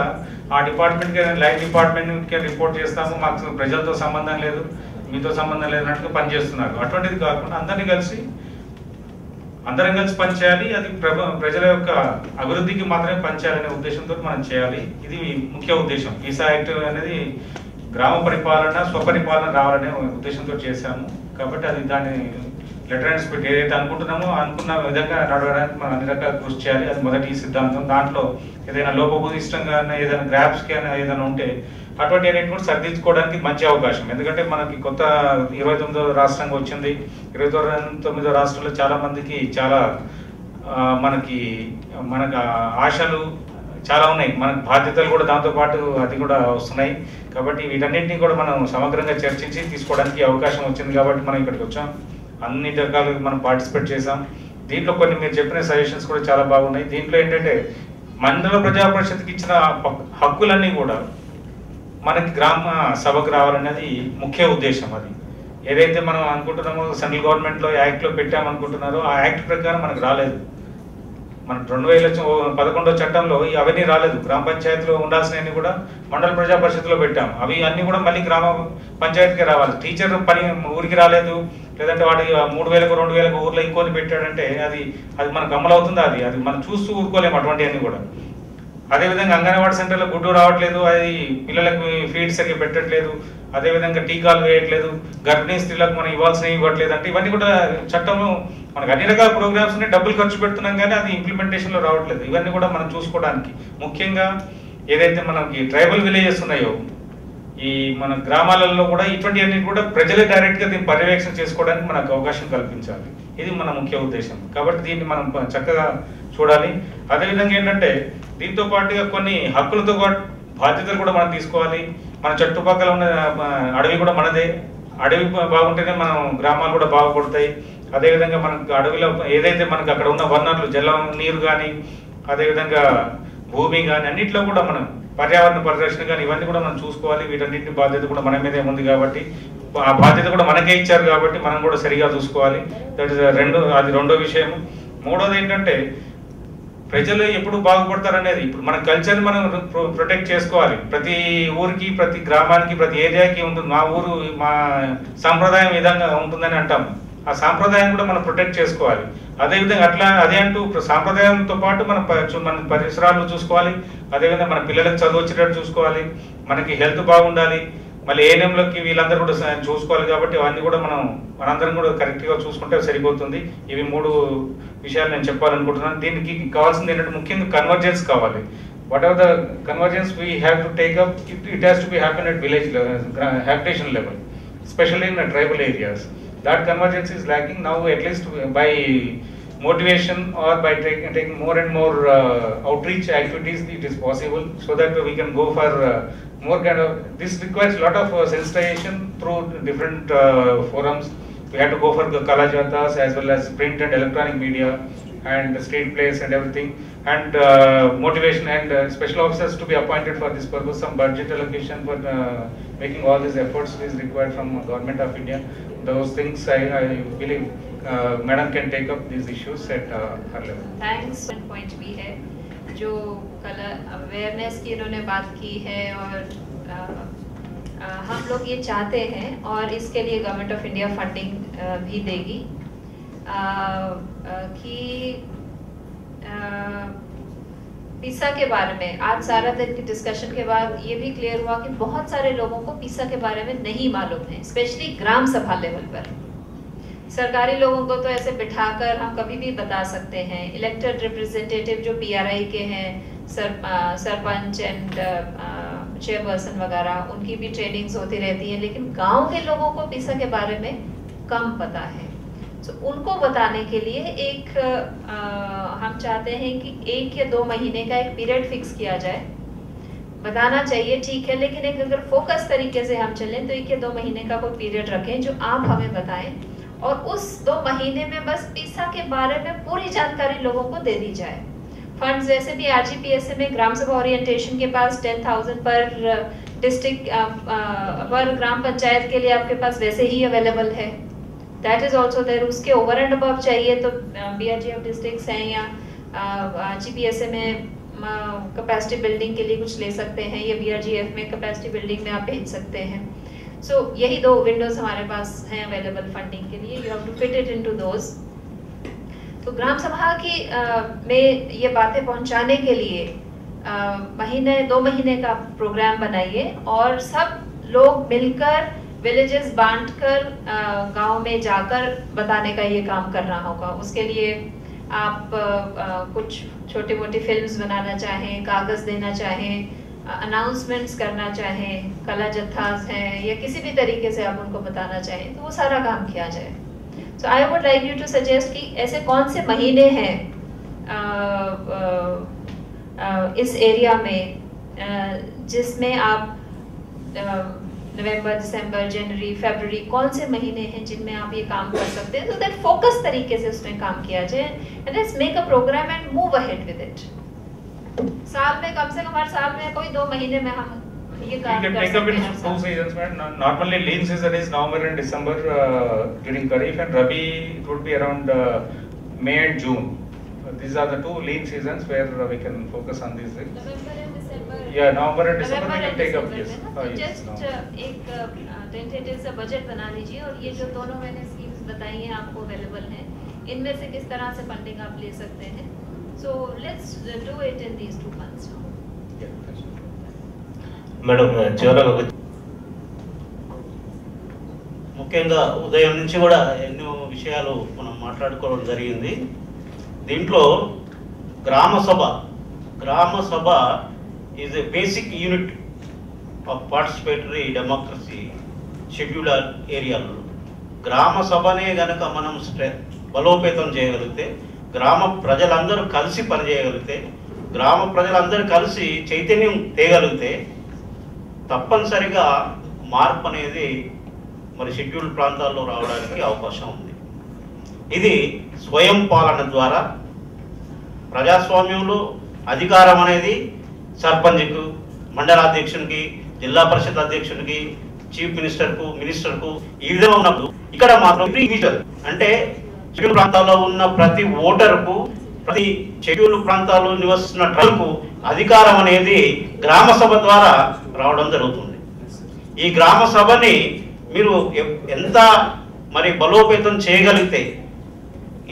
ఆ డిపార్ట్మెంట్కి లైన్ డిపార్ట్మెంట్కి రిపోర్ట్ చేస్తాము, మాకు ప్రజలతో సంబంధం లేదు, మీతో సంబంధం లేదు అన్నట్టుగా పనిచేస్తున్నారు. అటువంటిది కాకుండా అందరం కలిసి పనిచేయాలి, అది ప్రజల యొక్క అభివృద్ధికి మాత్రమే పనిచేయాలనే ఉద్దేశంతో మనం చేయాలి. ఇది ముఖ్య ఉద్దేశం. పీసా యాక్ట్ అనేది గ్రామ పరిపాలన, స్వపరిపాలన రావాలనే ఉద్దేశంతో చేశాము. కాబట్టి అది దాన్ని లెటర్ అండ్ స్పిరిట్ ఏదైతే అనుకున్న విధంగా నడవడానికి మనం అన్ని రకాల కృషి చేయాలి. అది మొదటి సిద్ధాంతం. దాంట్లో ఏదైనా లోపభూయిష్టంగా ఏదైనా గ్రాప్స్కి ఏదైనా ఉంటే అటువంటి అన్నిటి కూడా సరిదిద్దుకోవడానికి మంచి అవకాశం. ఎందుకంటే మనకి కొత్త 29వ రాష్ట్రంగా వచ్చింది. 29వ రాష్ట్రంలో చాలా మందికి చాలా మనకు ఆశలు చాలా ఉన్నాయి, మనకు బాధ్యతలు కూడా దాంతోపాటు అది కూడా వస్తున్నాయి. కాబట్టి వీటన్నింటినీ కూడా మనం సమగ్రంగా చర్చించి తీసుకోవడానికి అవకాశం వచ్చింది. కాబట్టి మనం ఇక్కడికి వచ్చాం, అన్ని రకాలుగా మనం పార్టిసిపేట్ చేసాం. దీంట్లో కొన్ని మీరు చెప్పిన సజెషన్స్ కూడా చాలా బాగున్నాయి. దీంట్లో ఏంటంటే మండల ప్రజా పరిషత్కి ఇచ్చిన హక్కులన్నీ కూడా మనకి గ్రామ సభకు రావాలనేది ముఖ్య ఉద్దేశం. అది ఏదైతే మనం అనుకుంటున్నామో సెంట్రల్ గవర్నమెంట్లో యాక్ట్లో పెట్టామనుకుంటున్నారో ఆ యాక్ట్ ప్రకారం మనకు రాలేదు. మన 2011 చట్టంలో అవన్నీ రాలేదు. గ్రామ పంచాయతీలో ఉండాల్సినవన్నీ కూడా మండల ప్రజా పరిషత్లో పెట్టాం. అవి అన్నీ కూడా మళ్ళీ గ్రామ పంచాయతీకే రావాలి. టీచర్ పని ఊరికి రాలేదు, లేదంటే వాడి 3000కు 2000కు ఊర్లో ఇంకొని పెట్టాడంటే అది మనకు అమలు అవుతుందా? అది మనం చూస్తూ ఊరుకోలేము అటువంటివన్నీ కూడా. అదేవిధంగా అంగన్వాడీ సెంటర్లో గుడ్డు రావట్లేదు, అది పిల్లలకు ఫీడ్ సరిగ్గా పెట్టట్లేదు, అదేవిధంగా టీకాలు వేయట్లేదు, గర్భిణీ స్త్రీలకు మనం ఇవ్వాల్సినవి ఇవ్వట్లేదు. అంటే ఇవన్నీ కూడా చట్టంలో మనకు అన్ని రకాల ప్రోగ్రామ్స్ ఉన్నాయి, డబ్బులు ఖర్చు పెడుతున్నాం కానీ అది ఇంప్లిమెంటేషన్లో రావట్లేదు. ఇవన్నీ కూడా మనం చూసుకోవడానికి ముఖ్యంగా ఏదైతే మనకి ట్రైబల్ విలేజెస్ ఉన్నాయో ఈ మన గ్రామాలలో కూడా ఇటువంటివన్నీ కూడా ప్రజలే డైరెక్ట్గా దీన్ని పర్యవేక్షణ చేసుకోవడానికి మనకు అవకాశం కల్పించాలి. ఇది మన ముఖ్య ఉద్దేశం. కాబట్టి దీన్ని మనం చక్కగా చూడాలి. అదేవిధంగా ఏంటంటే దీంతో పాటుగా కొన్ని హక్కులతో పాటు బాధ్యతలు కూడా మనం తీసుకోవాలి. మన చుట్టుపక్కల ఉన్న అడవి కూడా మనదే. అడవి బాగుంటేనే మనం గ్రామాలు కూడా బాగుపడతాయి. అదేవిధంగా మనకు అడవిలో ఏదైతే మనకు అక్కడ ఉన్న వనరులు, జలం, నీరు కానీ, అదేవిధంగా భూమి కానీ అన్నింటిలో కూడా మనం పర్యావరణ పరిరక్షణ కానీ ఇవన్నీ కూడా మనం చూసుకోవాలి. వీటన్నింటి బాధ్యత కూడా మన మీదే ఉంది కాబట్టి ఆ బాధ్యత కూడా మనకే ఇచ్చారు కాబట్టి మనం కూడా సరిగా చూసుకోవాలి. దట్ ఇస్ అది రెండో విషయం. మూడోది ఏంటంటే ప్రజలు ఎప్పుడు బాగుపడతారనేది ఇప్పుడు మన కల్చర్ని మనం ప్రొటెక్ట్ చేసుకోవాలి. ప్రతి ఊరికి, ప్రతి గ్రామానికి, ప్రతి ఏరియాకి ఉంటుంది. మా ఊరు మా సాంప్రదాయం విధంగా ఉంటుందని అంటాం. ఆ సాంప్రదాయం కూడా మనం ప్రొటెక్ట్ చేసుకోవాలి. అదేవిధంగా అదే అంటూ సాంప్రదాయంతో పాటు మన పరిసరాలు చూసుకోవాలి. అదేవిధంగా మన పిల్లలకు చదువు వచ్చేటట్టు చూసుకోవాలి. మనకి హెల్త్ బాగుండాలి. మళ్ళీ ఏఎన్ఎంలకి వీళ్ళందరూ కూడా చూసుకోవాలి. కాబట్టి అవన్నీ కూడా మనందరం కూడా కరెక్ట్గా చూసుకుంటే సరిపోతుంది. ఇవి 3 విషయాలు నేను చెప్పాలనుకుంటున్నాను. దీనికి కావాల్సింది ఏంటంటే ముఖ్యంగా కన్వర్జెన్స్ కావాలి. What ever the convergence we have to take up, it has to be happen at village habitation level, especially in the tribal areas. That convergence is lacking now. At least by motivation or by taking more and more outreach activities, it is possible, so that we can go for more kind of. This requires a lot of sensitization through different forums. We have to go for the Kala Jatas as well as print and electronic media and street plays and everything, and motivation and special officers to be appointed for this purpose. Some budget allocation for making all these efforts is required from Government of India. Those things I believe Madam can take up these issues at her level. Thanks. Point भी है जो colour awareness की इन्होंने बात की है और हम लोग ये चाहते हैं और इसके लिए गवर्नमेंट ऑफ इंडिया फंडिंग भी देगी कि पीसा के बारे में आज सारा दिन की डिस्कशन के बाद ये भी क्लियर हुआ कि बहुत सारे लोगों को पीसा के बारे में नहीं मालूम है, स्पेशली ग्राम सभा लेवल पर। सरकारी लोगों को तो ऐसे बिठाकर हम कभी भी बता सकते हैं, इलेक्टेड रिप्रेजेंटेटिव जो PRI के हैं, सरपंच एंड चेयरपर्सन वगैरह, उनकी भी ट्रेनिंग्स होती रहती है, लेकिन गांव के लोगों को पीसा के बारे में कम पता है। तो उनको बताने के लिए एक हम चाहते हैं कि 1 या 2 महीने का एक पीरियड फिक्स किया जाए। बताना चाहिए ठीक है, लेकिन एक अगर फोकस तरीके से हम चलें तो 1 या 2 महीने का कोई पीरियड रखें जो आप हमें बताएं, और उस 2 महीने में बस पीसा के बारे में पूरी जानकारी लोगों को दे दी जाए। फंड्स वैसे भी RGPSA में ग्राम सभा ओरिएंटेशन के पास 10,000 पर डिस्ट्रिक्ट पर ग्राम पंचायत के लिए आपके पास वैसे ही अवेलेबल है, दैट इज ऑल्सो देयर। उसके ओवर एंड अबव चाहिए तो BRGF डिस्ट्रिक्ट्स हैं या RGPSA में कैपेसिटी बिल्डिंग के लिए कुछ ले सकते हैं, या BRGF में कैपेसिटी बिल्डिंग में आप भेज सकते हैं। सो यही 2 विंडोज हमारे पास हैं अवेलेबल फंडिंग के लिए, you have to fit it into those. तो ग्राम सभा की में ये बातें पहुंचाने के लिए 2 महीने का प्रोग्राम बनाइए, और सब लोग मिलकर विलेजेस बांटकर गांव में जाकर बताने का ये काम करना होगा। उसके लिए आप कुछ छोटी मोटी फिल्म्स बनाना चाहें, कागज देना चाहें, अनाउंसमेंट्स करना चाहें, कला जत्थास हैं, या किसी भी तरीके से आप उनको बताना चाहें, तो वो सारा काम किया जाए। So I would like you to suggest कि ऐसे कौन से महीने हैं इस एरिया में जिसमें आप नवंबर, दिसंबर, जनवरी, फरवरी, कौन से महीने हैं जिनमें आप ये काम कर सकते हैं, so that फोकस तरीके से उसमें काम किया जाए, and let's make a program and move ahead with it। साल में कम से कम हर साल में कोई 2 महीने में हम ये काम कर सकते हैं। 2 seasons में normally lean season is November and December during Kharif, and Rabi it would be around May and June. These are the 2 lean seasons where we can focus on these things. November and December. Yeah, November and December we can take up, yes. Just एक tentative सा budget बना लीजिए, और ये जो दोनों मैंने schemes बताई हैं आपको अवेलेबल हैं, इनमें से किस तरह से फंडिंग आप ले सकते हैं। So let's do it in these 2 months. Madam చివరగా ముఖ్యంగా ఉదయం నుంచి కూడా ఎన్నో విషయాలు మనం మాట్లాడుకోవడం జరిగింది. దీంట్లో గ్రామ సభ is a basic unit of participatory democracy scheduled ఏరియాలో. గ్రామ సభనే గనక మనం బలోపేతం చేయగలిగితే, గ్రామ ప్రజలందరూ కలిసి పనిచేయగలిగితే, గ్రామ ప్రజలందరూ కలిసి చైతన్యం తేగలిగితే తప్పనిసరిగా మార్పు అనేది మరి షెడ్యూల్డ్ ప్రాంతాల్లో రావడానికి అవకాశం ఉంది. ఇది స్వయం పాలన ద్వారా, ప్రజాస్వామ్యంలో అధికారం అనేది సర్పంచ్కు, మండలాధ్యక్షునికి, జిల్లా పరిషత్ అధ్యక్షునికి, చీఫ్ మినిస్టర్కు ఈ విధంగా ఉన్నప్పుడు ఇక్కడ మాత్రం అంటే షెడ్యూల్ ప్రాంతాల్లో ఉన్న ప్రతి ఓటర్కు, ప్రతి షెడ్యూల్ ప్రాంతాల్లో నివసిస్తున్న ట్రైబల్కు అధికారం అనేది గ్రామ సభ ద్వారా రావడం జరుగుతుంది. ఈ గ్రామ సభని మీరు ఎంత మరి బలోపేతం చేయగలిగితే,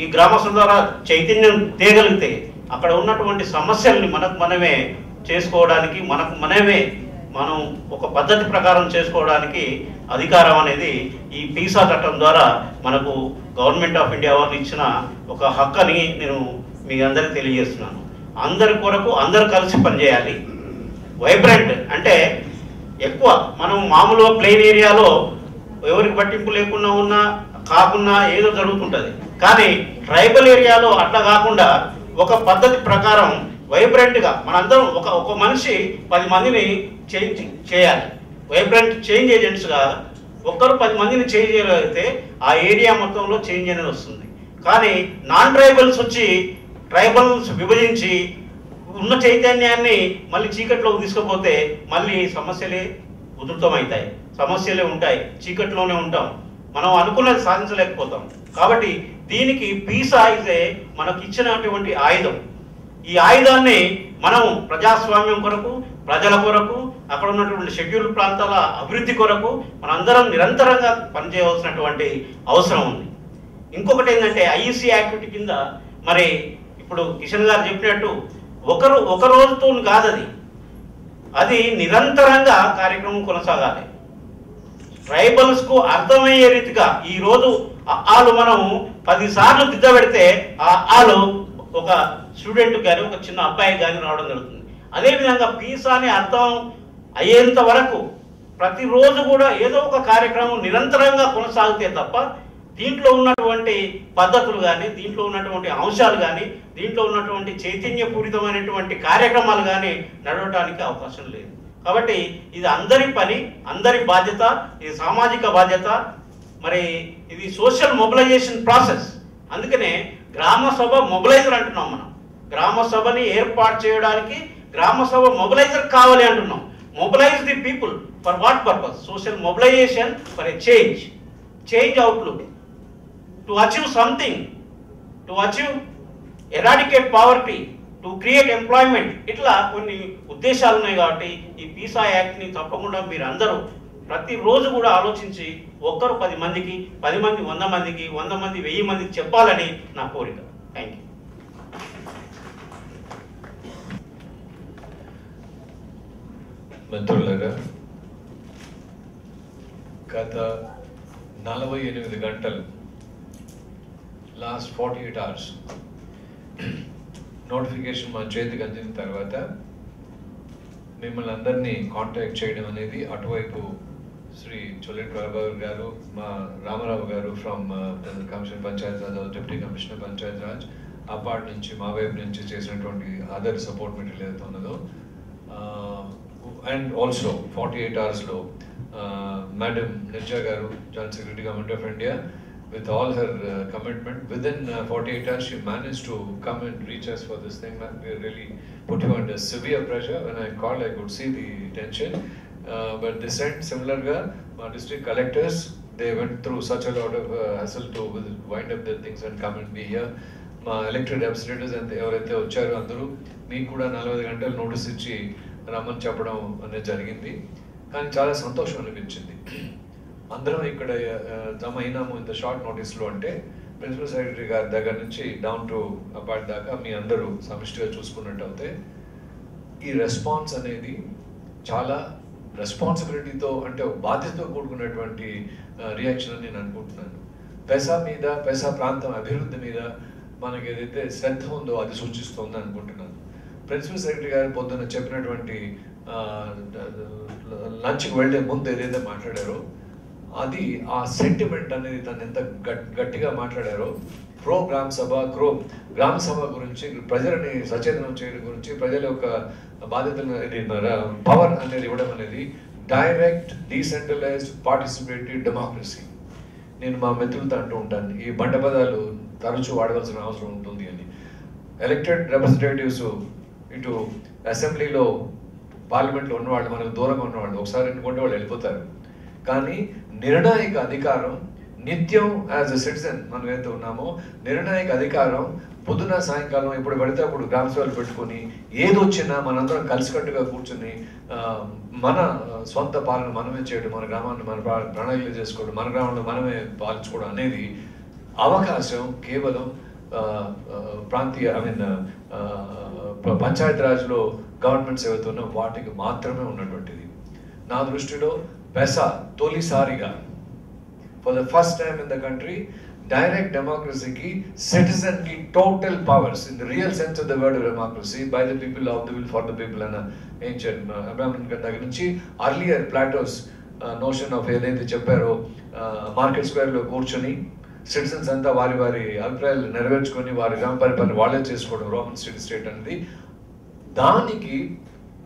ఈ గ్రామ సభ ద్వారా చైతన్యం తేగలిగితే, అక్కడ ఉన్నటువంటి సమస్యల్ని మనమే చేసుకోవడానికి, మనం ఒక పద్ధతి ప్రకారం చేసుకోవడానికి అధికారం అనేది ఈ పీసా చట్టం ద్వారా మనకు గవర్నమెంట్ ఆఫ్ ఇండియా వాళ్ళు ఇచ్చిన ఒక హక్కుని నేను మీ అందరికీ తెలియజేస్తున్నాను. అందరి కొరకు అందరు కలిసి పనిచేయాలి. వైబ్రెంట్ అంటే ఎక్కువ మనం మామూలుగా ప్లెయిన్ ఏరియాలో ఎవరికి పట్టింపు లేకుండా కాకుండా ఏదో జరుగుతుంటుంది, కానీ ట్రైబల్ ఏరియాలో అట్లా కాకుండా ఒక పద్ధతి ప్రకారం వైబ్రెంట్గా మనందరం ఒక మనిషి 10 మందిని చేయాలి. వైబ్రెంట్ చేంజ్ ఏజెంట్స్గా ఒక్కరు 10 మందిని చేంజ్ చేయగలిగితే ఆ ఏరియా మొత్తంలో చేంజ్ అనేది వస్తుంది. కానీ నాన్ ట్రైబల్స్ వచ్చి ట్రైబల్స్ విభజించి ఉన్న చైతన్యాన్ని మళ్ళీ చీకట్లోకి తీసుకుపోతే మళ్ళీ సమస్యలే ఉధృతమవుతాయి, సమస్యలే ఉంటాయి, చీకట్లోనే ఉంటాం, మనం అనుకున్నది సాధించలేకపోతాం. కాబట్టి దీనికి పీసా ఇదే మనకు ఇచ్చినటువంటి ఆయుధం. ఈ ఆయుధాన్ని మనం ప్రజాస్వామ్యం కొరకు, ప్రజల కొరకు, అక్కడ ఉన్నటువంటి షెడ్యూల్ ప్రాంతాల అభివృద్ధి కొరకు మనందరం నిరంతరంగా పనిచేయవలసినటువంటి అవసరం ఉంది. ఇంకొకటి ఏంటంటే IEC యాక్టివిటీ కింద మరి ఇప్పుడు కిషన్ గారు చెప్పినట్టు ఒక రోజుతో కాదు, అది నిరంతరంగా కార్యక్రమం కొనసాగాలి. ట్రైబల్స్కు అర్థమయ్యే రీతిగా ఈరోజు ఆలు మనం 10 సార్లు దిద్దబెడితే ఆలు ఒక స్టూడెంట్ కానీ ఒక చిన్న అబ్బాయి కానీ రావడం జరుగుతుంది. అదేవిధంగా పీసా అని అర్థం అయ్యేంత వరకు ప్రతిరోజు కూడా ఏదో ఒక కార్యక్రమం నిరంతరంగా కొనసాగితే తప్ప దీంట్లో ఉన్నటువంటి పద్ధతులు కానీ, దీంట్లో ఉన్నటువంటి అంశాలు కానీ, దీంట్లో ఉన్నటువంటి చైతన్యపూరితమైనటువంటి కార్యక్రమాలు కానీ నడవడానికి అవకాశం లేదు. కాబట్టి ఇది అందరి పని, అందరి బాధ్యత, ఇది సామాజిక బాధ్యత. మరి ఇది సోషల్ మొబిలైజేషన్ ప్రాసెస్. అందుకనే గ్రామ సభ మొబిలైజర్ అంటున్నాం. మనం గ్రామ సభని ఏర్పాటు చేయడానికి గ్రామ సభ మొబిలైజర్ కావాలి అంటున్నాం. Mobilise the people for what purpose? Social mobilisation for a change outlook, to achieve something, to achieve eradicate poverty, to create employment. ఇట్లా కొన్ని ఉద్దేశాలు ఉన్నాయి. కాబట్టి ఈ పీసా యాక్ట్ని తప్పకుండా మీరు అందరూ ప్రతిరోజు కూడా ఆలోచించి ఒక్కరు 10 మందికి, 10 మంది 100 మందికి, 100 మంది 1000 మందికి చెప్పాలని నా కోరిక. Thank you. మిత్రులారా, గత 48 గంటలు, లాస్ట్ 48 hours నోటిఫికేషన్ మా చేతికి అందిన తర్వాత మిమ్మల్ని అందరినీ కాంటాక్ట్ చేయడం అనేది అటువైపు శ్రీ చొల్లెటి బాబు గారు, మా రామారావు గారు from commissioner Panchayat Raj, deputy commissioner Panchayat Raj, ఆ పార్ట్ నుంచి మా వైపు నుంచి చేసినటువంటి అదర్ సపోర్ట్ మెటీరియల్ ఏదైతే ఉన్నదో, and also 48 hours madam Nirja గారు, joint secretary government of India, with all her commitment, within 48 hours she managed to come and reach us for this thing. Man, we really put you under severe pressure. When I called, I could see the tension. But they said similarly, my district collectors, they went through such a lot of hassle to wind up their things and come and be here. My elected representatives and ఎవరైతే వచ్చారో అందరూ మీకు కూడా 45 గంటలు notice ఇచ్చి రమ్మని చెప్పడం అనేది జరిగింది. కానీ చాలా సంతోషం అనిపించింది. అందరం ఇక్కడ జమ అయినాము ఇంత షార్ట్ నోటీస్లో అంటే ప్రిన్సిపల్ సెక్రటరీ గారి దగ్గర నుంచి డౌన్ టు అపార్ట్ దాకా మీ అందరూ సమిష్టిగా చూసుకున్నట్టు అయితే ఈ రెస్పాన్స్ అనేది చాలా రెస్పాన్సిబిలిటీతో, అంటే బాధ్యతతో కూడుకున్నటువంటి రియాక్షన్ అని నేను అనుకుంటున్నాను. పెసా మీద, పెసా ప్రాంతం అభివృద్ధి మీద మనకి ఏదైతే శ్రద్ధ ఉందో అది సూచిస్తుంది అనుకుంటున్నాను. ప్రిన్సిపల్ సెక్రటరీ గారు పొద్దున్న చెప్పినటువంటి లంచ్కి వెళ్ళే ముందు ఏదైతే మాట్లాడారో అది, ఆ సెంటిమెంట్ అనేది తను ఎంత గట్టిగా మాట్లాడారో, ప్రో గ్రామ సభ, గ్రామ సభ గురించి, ప్రజలని సచేతనం చేయడం గురించి, ప్రజల యొక్క బాధ్యతలు, పవర్ అనేది ఇవ్వడం అనేది డైరెక్ట్ డీసెంట్రలైజ్డ్ పార్టిసిపేటివ్ డెమోక్రసీ. నేను మా మిత్రులతో అంటూ ఉంటాను, ఈ బండ పదాలు తరచూ వాడవలసిన అవసరం ఉంటుంది అని. ఎలక్టెడ్ రిప్రజెంటేటివ్స్ ఇటు అసెంబ్లీలో, పార్లమెంట్లో ఉన్నవాళ్ళు, మనకు దూరంగా ఉన్నవాళ్ళు ఒకసారి ఎన్నుకుంటే వాళ్ళు వెళ్ళిపోతారు. కానీ నిర్ణాయక అధికారం నిత్యం యాజ్ ఎ సిటిజన్ మనం ఏదైతే ఉన్నామో, నిర్ణాయక అధికారం పొద్దున సాయంకాలం ఎప్పుడు పడితే అప్పుడు గ్రామ సభలు పెట్టుకుని ఏదొచ్చినా మనందరం కలిసికట్టుగా కూర్చుని మన సొంత పాలన మనమే చేయడం, మన గ్రామాన్ని మన ప్రణాళికలు చేసుకోవడం, మన గ్రామంలో మనమే పాలించుకోవడం అనేది అవకాశం కేవలం ప్రాంతీయ పంచాయతీ రాజ్లో గవర్నమెంట్స్ ఏవైతే ఉన్నా వాటికి మాత్రమే ఉన్నటువంటిది. నా దృష్టిలో పెసా తొలిసారిగా for the first time in the country direct డెమోక్రసీకి, సిటిజన్కి total powers in the real sense of the word democracy, by the people, of the will, for the people అన్న ఏన్షియన్ అబ్రహాం లింకన్ దగ్గర నుంచి earlier ప్లాటోస్ notion of ఏదైతే చెప్పారో, market స్క్వేర్లో కూర్చొని citizens అంతా వారి వారి అభిప్రాయాలు నెరవేర్చుకొని వారి గ్రామ పరిపాలన వాళ్ళే చేసుకోవడం, రోమన్ సిటీ స్టేట్ అనేది, దానికి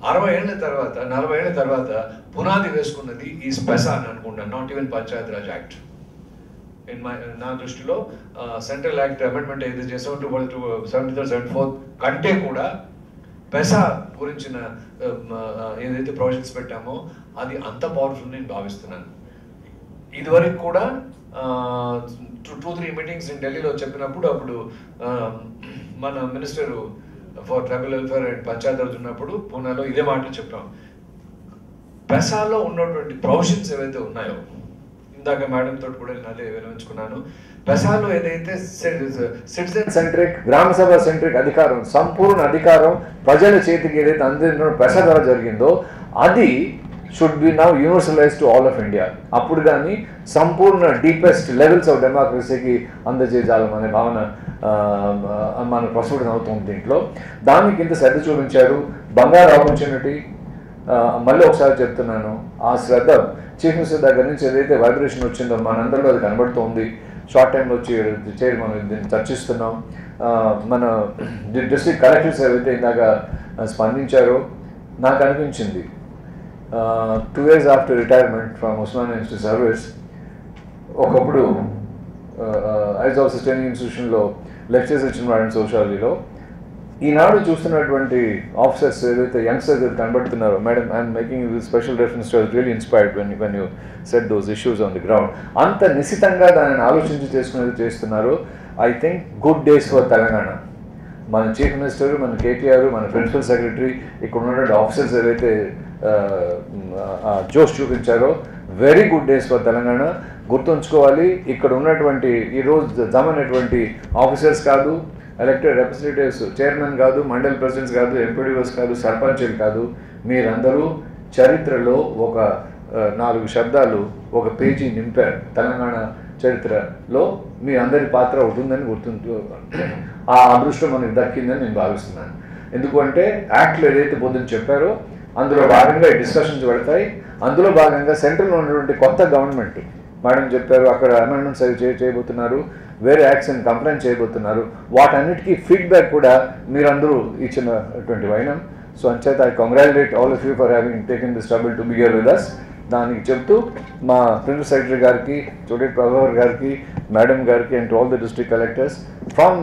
60 ఏళ్ల తర్వాత 40 ఏళ్ల తర్వాత పునాది వేసుకున్నది ఈ పెసా అని అనుకుంటాను. Not even Panchayat Raj act. నా దృష్టిలో సెంట్రల్ యాక్ట్ అమెండ్మెంట్ ఏదైతే చేసామో 74 కంటే కూడా పెసా గురించిన ఏదైతే ప్రొవిజన్స్ పెట్టామో అది అంత పవర్ఫుల్ నేను భావిస్తున్నాను. ఇదివరకు కూడా 2-3 మీటింగ్స్ నేను ఢిల్లీలో చెప్పినప్పుడు, అప్పుడు మన minister for tribal welfare and Panchayat Raj ఉన్నప్పుడు పూనాలో ఇదే మాట చెప్పాం. పెసాలో ఉన్నటువంటి ప్రొవిజన్స్ ఏవైతే ఉన్నాయో, ఇందాక మేడం తోటి కూడా నేను అదే వివరించుకున్నాను. పెసాలో ఏదైతే సిటిజన్ సెంట్రిక్, గ్రామ సభ సెంట్రిక్ అధికారం, సంపూర్ణ అధికారం ప్రజల చేతికి ఏదైతే అందించడం పెసా ద్వారా జరిగిందో అది should be now universalise to all of India. అప్పుడు కానీ సంపూర్ణ డీపెస్ట్ లెవెల్స్ ఆఫ్ డెమోక్రసీకి అందజేయాలం అనే భావన మన ప్రస్తుతం అవుతుంది దీంట్లో. దానికి ఇంత శ్రద్ధ చూపించారు. బంగారు ఆపర్చునిటీ, మళ్ళీ ఒకసారి చెప్తున్నాను, ఆ శ్రద్ధ చీఫ్ మినిస్టర్ దగ్గర నుంచి ఏదైతే వైబ్రేషన్ వచ్చిందో మనందరిలో అది కనబడుతోంది. షార్ట్ టైంలో చేరి మనం దీన్ని చర్చిస్తున్నాం. మన డిస్ట్రిక్ట్ కలెక్టర్స్ ఏవైతే ఇందాక స్పందించారో నాకు అనిపించింది 2 years after retirement from Osmania institute service ఒకప్పుడు ఐజాబ్ సస్టైనింగ్ ఇన్స్టిట్యూషన్లో లెక్చర్స్ ఇచ్చిన వాడిని సోషాలజీలో. ఈనాడు చూస్తున్నటువంటి ఆఫీసర్స్ ఏదైతే యంగ్స్టర్స్ ఏదైతే కనబడుతున్నారో, madam I'm making this special reference to really inspired when you set those issues on the ground. అంత నిశితంగా దానిని ఆలోచించి చేసుకునేది చేస్తున్నారు. I think good days for Telangana. మన చీఫ్ మినిస్టర్, మన కేటీఆర్, మన ప్రిన్సిపల్ సెక్రటరీ, ఇక్కడ ఉన్నటువంటి ఆఫీసర్స్ ఏదైతే జోష్ చూపించారో very good days for Telangana. గుర్తుంచుకోవాలి, ఇక్కడ ఉన్నటువంటి ఈరోజు జమైనటువంటి ఆఫీసర్స్ కాదు, ఎలక్టెడ్ రిప్రజెంటేటివ్స్, చైర్మన్ కాదు, మండల్ ప్రెసిడెంట్స్ కాదు, ఎంపీడీఓస్ కాదు, సర్పంచులు కాదు, మీరందరూ చరిత్రలో ఒక 4 శబ్దాలు ఒక పేజీ నింపారు. తెలంగాణ చరిత్రలో మీ అందరి పాత్ర ఉంటుందని ఆ అదృష్టం మనకి దక్కిందని నేను భావిస్తున్నాను. ఎందుకంటే యాక్ట్లో ఏదైతే పొద్దున్న చెప్పారో అందులో భాగంగా డిస్కషన్స్ పెడతాయి. అందులో భాగంగా సెంట్రల్లో ఉన్నటువంటి కొత్త గవర్నమెంట్ మేడం చెప్పారు, అక్కడ అమెండ్మెంట్స్ అవి చేయబోతున్నారు, వేరే యాక్షన్ కంప్లైంట్ చేయబోతున్నారు. వాటన్నిటికీ ఫీడ్బ్యాక్ కూడా మీరందరూ ఇచ్చినటువంటి వైనం. సో అంచేత I congratulate all of you for having taken this trouble to be here with us. దానికి చెప్తూ మా ప్రిన్సిపల్ సెక్రటరీ గారికి, చోటేటి ప్రభాకర్ గారికి, మేడం గారికి and to all the district collectors from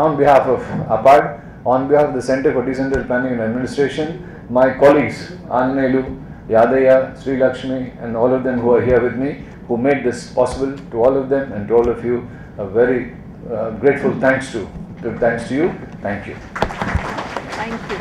on behalf of APARD, on behalf the centre for decentral planning and administration, my colleagues Anjaneyulu, Yadaya, Sri Lakshmi and all of them who are here with me, who made this possible, to all of them and to all of you, a very grateful thanks to you. Thank you. Thank you.